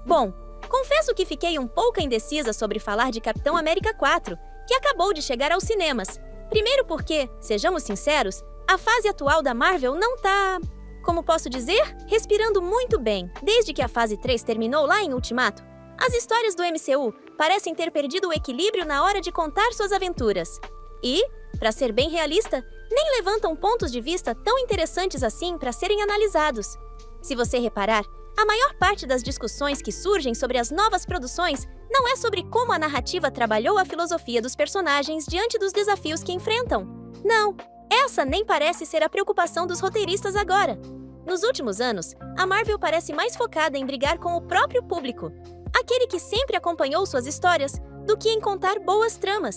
Bom, confesso que fiquei um pouco indecisa sobre falar de Capitão América 4, que acabou de chegar aos cinemas. Primeiro porque, sejamos sinceros, a fase atual da Marvel não tá, como posso dizer, respirando muito bem. Desde que a fase 3 terminou lá em Ultimato, as histórias do MCU parecem ter perdido o equilíbrio na hora de contar suas aventuras. E, para ser bem realista, nem levantam pontos de vista tão interessantes assim para serem analisados. Se você reparar, a maior parte das discussões que surgem sobre as novas produções não é sobre como a narrativa trabalhou a filosofia dos personagens diante dos desafios que enfrentam. Não, essa nem parece ser a preocupação dos roteiristas agora. Nos últimos anos, a Marvel parece mais focada em brigar com o próprio público, aquele que sempre acompanhou suas histórias, do que em contar boas tramas.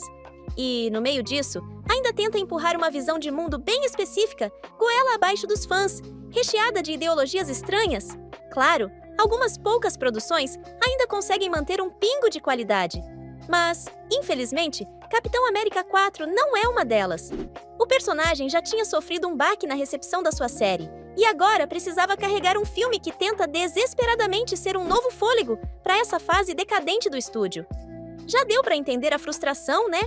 E, no meio disso, ainda tenta empurrar uma visão de mundo bem específica, goela abaixo dos fãs, recheada de ideologias estranhas. Claro, algumas poucas produções ainda conseguem manter um pingo de qualidade. Mas, infelizmente, Capitão América 4 não é uma delas. O personagem já tinha sofrido um baque na recepção da sua série, e agora precisava carregar um filme que tenta desesperadamente ser um novo fôlego para essa fase decadente do estúdio. Já deu para entender a frustração, né?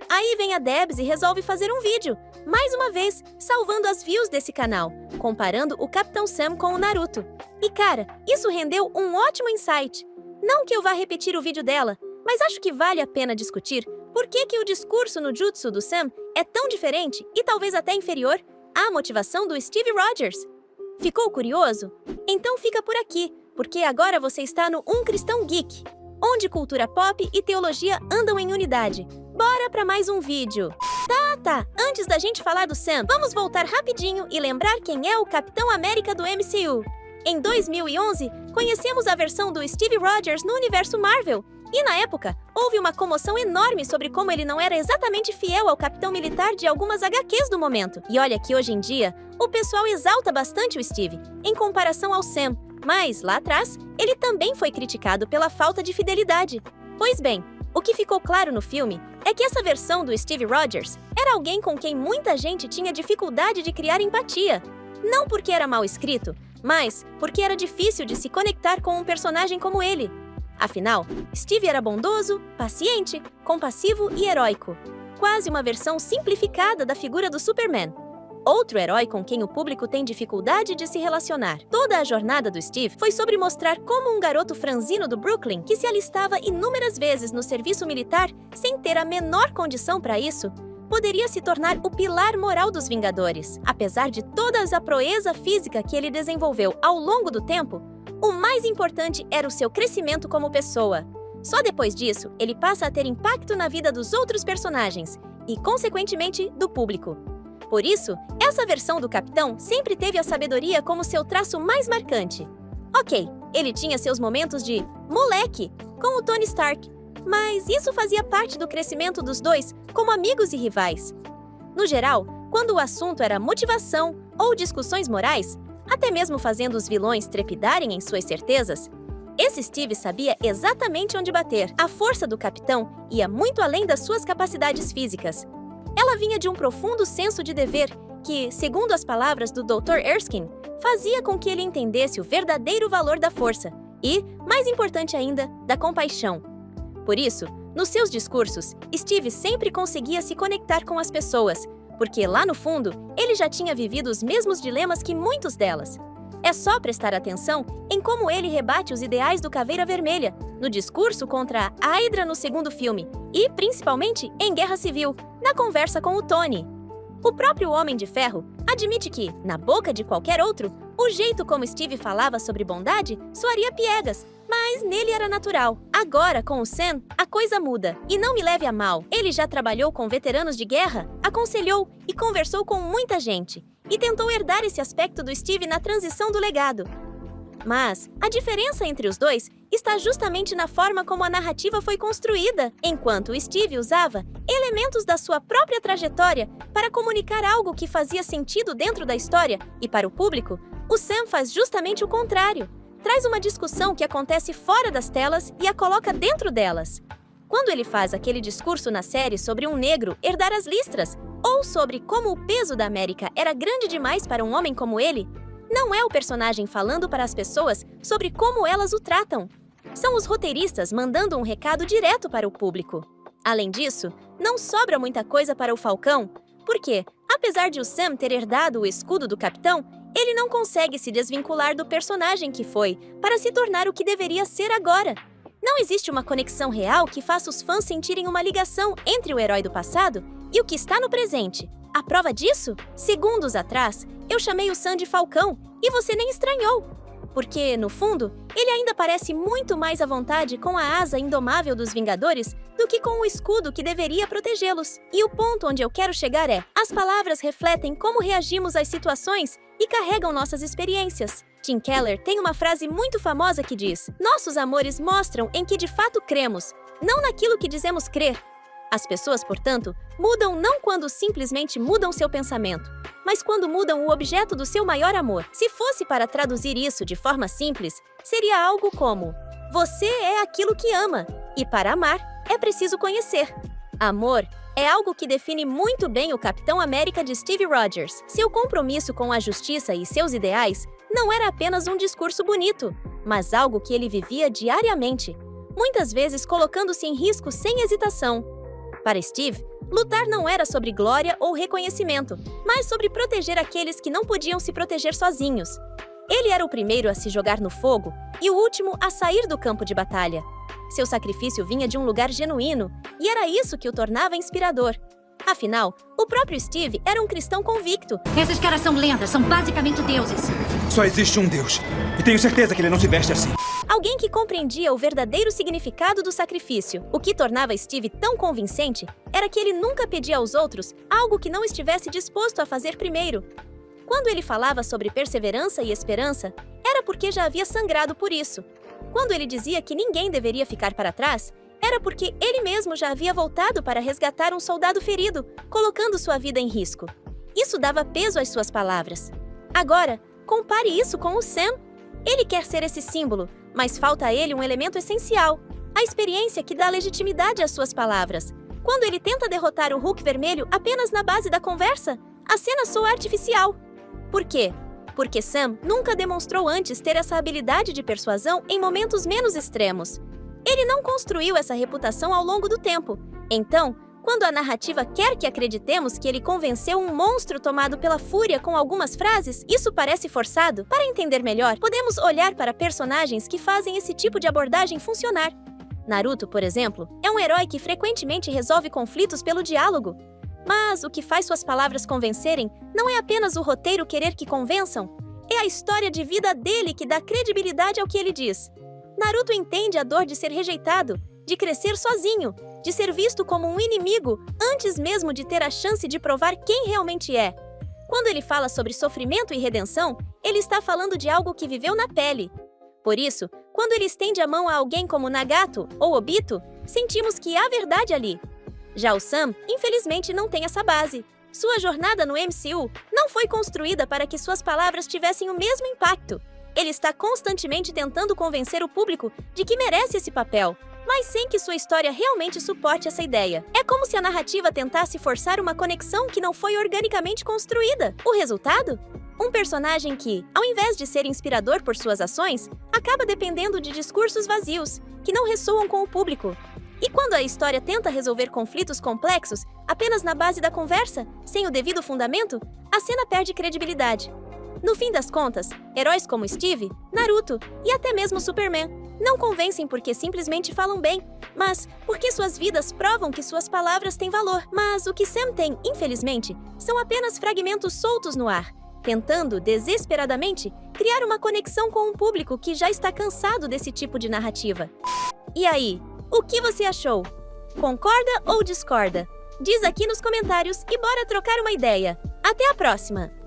Aí vem a Debs e resolve fazer um vídeo, mais uma vez, salvando as views desse canal, comparando o Capitão Sam com o Naruto. E cara, isso rendeu um ótimo insight. Não que eu vá repetir o vídeo dela, mas acho que vale a pena discutir por que o discurso no jutsu do Sam é tão diferente e talvez até inferior à motivação do Steve Rogers. Ficou curioso? Então fica por aqui, porque agora você está no Um Cristão Geek, onde cultura pop e teologia andam em unidade. Bora para mais um vídeo! Tá, antes da gente falar do Sam, vamos voltar rapidinho e lembrar quem é o Capitão América do MCU. Em 2011, conhecemos a versão do Steve Rogers no universo Marvel, e na época, houve uma comoção enorme sobre como ele não era exatamente fiel ao capitão militar de algumas HQs do momento. E olha que hoje em dia, o pessoal exalta bastante o Steve, em comparação ao Sam, mas, lá atrás, ele também foi criticado pela falta de fidelidade. Pois bem, o que ficou claro no filme é que essa versão do Steve Rogers era alguém com quem muita gente tinha dificuldade de criar empatia. Não porque era mal escrito, mas porque era difícil de se conectar com um personagem como ele. Afinal, Steve era bondoso, paciente, compassivo e heróico. Quase uma versão simplificada da figura do Superman. Outro herói com quem o público tem dificuldade de se relacionar. Toda a jornada do Steve foi sobre mostrar como um garoto franzino do Brooklyn, que se alistava inúmeras vezes no serviço militar sem ter a menor condição para isso, poderia se tornar o pilar moral dos Vingadores. Apesar de toda a proeza física que ele desenvolveu ao longo do tempo, o mais importante era o seu crescimento como pessoa. Só depois disso, ele passa a ter impacto na vida dos outros personagens e, consequentemente, do público. Por isso, essa versão do Capitão sempre teve a sabedoria como seu traço mais marcante. Ok, ele tinha seus momentos de moleque com o Tony Stark, mas isso fazia parte do crescimento dos dois como amigos e rivais. No geral, quando o assunto era motivação ou discussões morais, até mesmo fazendo os vilões trepidarem em suas certezas, esse Steve sabia exatamente onde bater. A força do Capitão ia muito além das suas capacidades físicas. Ela vinha de um profundo senso de dever que, segundo as palavras do Dr. Erskine, fazia com que ele entendesse o verdadeiro valor da força e, mais importante ainda, da compaixão. Por isso, nos seus discursos, Steve sempre conseguia se conectar com as pessoas, porque lá no fundo, ele já tinha vivido os mesmos dilemas que muitos delas. É só prestar atenção em como ele rebate os ideais do Caveira Vermelha, no discurso contra a Hydra no segundo filme, e, principalmente, em Guerra Civil, na conversa com o Tony. O próprio Homem de Ferro admite que, na boca de qualquer outro, o jeito como Steve falava sobre bondade soaria piegas, mas nele era natural. Agora, com o Sam, a coisa muda. E não me leve a mal, ele já trabalhou com veteranos de guerra, aconselhou e conversou com muita gente, e tentou herdar esse aspecto do Steve na transição do legado. Mas a diferença entre os dois está justamente na forma como a narrativa foi construída. Enquanto o Steve usava elementos da sua própria trajetória para comunicar algo que fazia sentido dentro da história e para o público, o Sam faz justamente o contrário. Traz uma discussão que acontece fora das telas e a coloca dentro delas. Quando ele faz aquele discurso na série sobre um negro herdar as listras, ou sobre como o peso da América era grande demais para um homem como ele, não é o personagem falando para as pessoas sobre como elas o tratam. São os roteiristas mandando um recado direto para o público. Além disso, não sobra muita coisa para o Falcão, porque, apesar de o Sam ter herdado o escudo do capitão, ele não consegue se desvincular do personagem que foi para se tornar o que deveria ser agora. Não existe uma conexão real que faça os fãs sentirem uma ligação entre o herói do passado e o que está no presente. A prova disso? Segundos atrás, eu chamei o Sam de Falcão e você nem estranhou. Porque, no fundo, ele ainda parece muito mais à vontade com a asa indomável dos Vingadores do que com o escudo que deveria protegê-los. E o ponto onde eu quero chegar é: as palavras refletem como reagimos às situações e carregam nossas experiências. Tim Keller tem uma frase muito famosa que diz: nossos amores mostram em que de fato cremos, não naquilo que dizemos crer. As pessoas, portanto, mudam não quando simplesmente mudam seu pensamento, mas quando mudam o objeto do seu maior amor. Se fosse para traduzir isso de forma simples, seria algo como: você é aquilo que ama, e para amar, é preciso conhecer. Amor é algo que define muito bem o Capitão América de Steve Rogers. Seu compromisso com a justiça e seus ideais não era apenas um discurso bonito, mas algo que ele vivia diariamente, muitas vezes colocando-se em risco sem hesitação. Para Steve, lutar não era sobre glória ou reconhecimento, mas sobre proteger aqueles que não podiam se proteger sozinhos. Ele era o primeiro a se jogar no fogo e o último a sair do campo de batalha. Seu sacrifício vinha de um lugar genuíno, e era isso que o tornava inspirador. Afinal, o próprio Steve era um cristão convicto. Esses caras são lendas, são basicamente deuses. Só existe um Deus, e tenho certeza que ele não se veste assim. Alguém que compreendia o verdadeiro significado do sacrifício. O que tornava Steve tão convincente era que ele nunca pedia aos outros algo que não estivesse disposto a fazer primeiro. Quando ele falava sobre perseverança e esperança, era porque já havia sangrado por isso. Quando ele dizia que ninguém deveria ficar para trás, era porque ele mesmo já havia voltado para resgatar um soldado ferido, colocando sua vida em risco. Isso dava peso às suas palavras. Agora, compare isso com o Sam. Ele quer ser esse símbolo, mas falta a ele um elemento essencial: a experiência que dá legitimidade às suas palavras. Quando ele tenta derrotar o Hulk vermelho apenas na base da conversa, a cena soa artificial. Por quê? Porque Sam nunca demonstrou antes ter essa habilidade de persuasão em momentos menos extremos. Ele não construiu essa reputação ao longo do tempo. Então, quando a narrativa quer que acreditemos que ele convenceu um monstro tomado pela fúria com algumas frases, isso parece forçado. Para entender melhor, podemos olhar para personagens que fazem esse tipo de abordagem funcionar. Naruto, por exemplo, é um herói que frequentemente resolve conflitos pelo diálogo. Mas o que faz suas palavras convencerem não é apenas o roteiro querer que convençam, é a história de vida dele que dá credibilidade ao que ele diz. Naruto entende a dor de ser rejeitado, de crescer sozinho, de ser visto como um inimigo antes mesmo de ter a chance de provar quem realmente é. Quando ele fala sobre sofrimento e redenção, ele está falando de algo que viveu na pele. Por isso, quando ele estende a mão a alguém como Nagato ou Obito, sentimos que há verdade ali. Já o Sam, infelizmente, não tem essa base. Sua jornada no MCU não foi construída para que suas palavras tivessem o mesmo impacto. Ele está constantemente tentando convencer o público de que merece esse papel, mas sem que sua história realmente suporte essa ideia. É como se a narrativa tentasse forçar uma conexão que não foi organicamente construída. O resultado? Um personagem que, ao invés de ser inspirador por suas ações, acaba dependendo de discursos vazios, que não ressoam com o público. E quando a história tenta resolver conflitos complexos apenas na base da conversa, sem o devido fundamento, a cena perde credibilidade. No fim das contas, heróis como Steve, Naruto e até mesmo Superman não convencem porque simplesmente falam bem, mas porque suas vidas provam que suas palavras têm valor. Mas o que Sam tem, infelizmente, são apenas fragmentos soltos no ar, tentando, desesperadamente, criar uma conexão com um público que já está cansado desse tipo de narrativa. E aí? O que você achou? Concorda ou discorda? Diz aqui nos comentários e bora trocar uma ideia. Até a próxima!